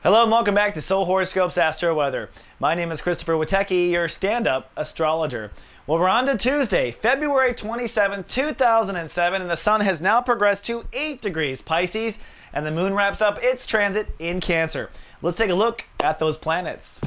Hello and welcome back to Soul Horoscopes Astroweather. My name is Christopher Witecki, your stand-up astrologer. Well, we're on to Tuesday, February 27, 2007, and the sun has now progressed to 8 degrees Pisces, and the moon wraps up its transit in Cancer. Let's take a look at those planets.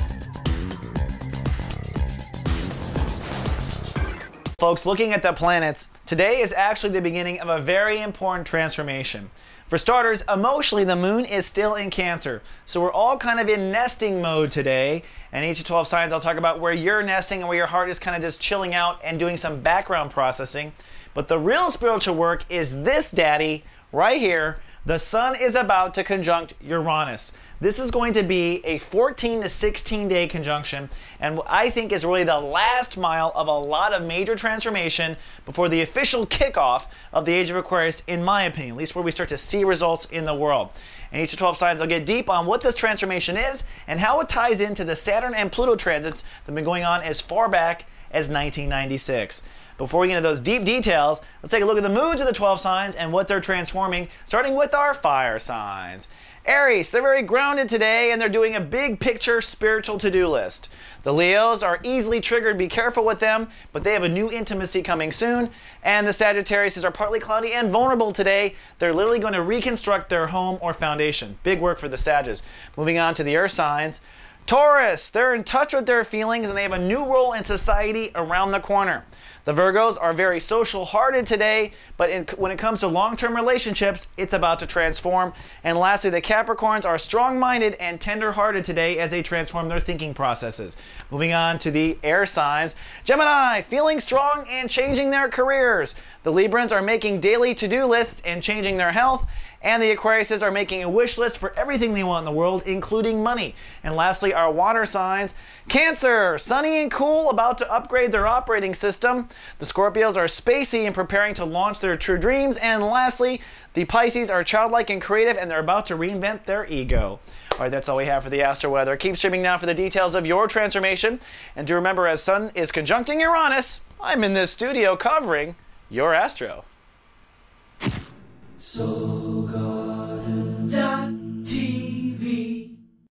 Folks, looking at the planets, today is actually the beginning of a very important transformation. For starters, emotionally, the moon is still in Cancer, so we're all kind of in nesting mode today. And each of 12 signs, I'll talk about where you're nesting and where your heart is kind of just chilling out and doing some background processing. But the real spiritual work is this, daddy, right here. The sun is about to conjunct Uranus. This is going to be a 14 to 16 day conjunction, and what I think is really the last mile of a lot of major transformation before the official kickoff of the age of Aquarius, in my opinion, at least where we start to see results in the world. In each of 12 signs, I'll get deep on what this transformation is and how it ties into the Saturn and Pluto transits that have been going on as far back as 1996. Before we get into those deep details, let's take a look at the moods of the 12 signs and what they're transforming, starting with our fire signs. Aries, they're very grounded today and they're doing a big picture spiritual to-do list. The Leos are easily triggered, be careful with them, but they have a new intimacy coming soon. And the Sagittariuses are partly cloudy and vulnerable today. They're literally going to reconstruct their home or foundation. Big work for the Sagittarius. Moving on to the Earth signs. Taurus, they're in touch with their feelings and they have a new role in society around the corner. The Virgos are very social-hearted today, but when it comes to long-term relationships, it's about to transform. And lastly, the Capricorns are strong-minded and tender-hearted today as they transform their thinking processes. Moving on to the air signs. Gemini, feeling strong and changing their careers. The Librans are making daily to-do lists and changing their health. And the Aquariuses are making a wish list for everything they want in the world, including money. And lastly, our water signs. Cancer, sunny and cool, about to upgrade their operating system. The Scorpios are spacey and preparing to launch their true dreams. And lastly, the Pisces are childlike and creative and they're about to reinvent their ego. All right, that's all we have for the astro weather. Keep streaming now for the details of your transformation. And do remember, as Sun is conjuncting Uranus, I'm in this studio covering your astro.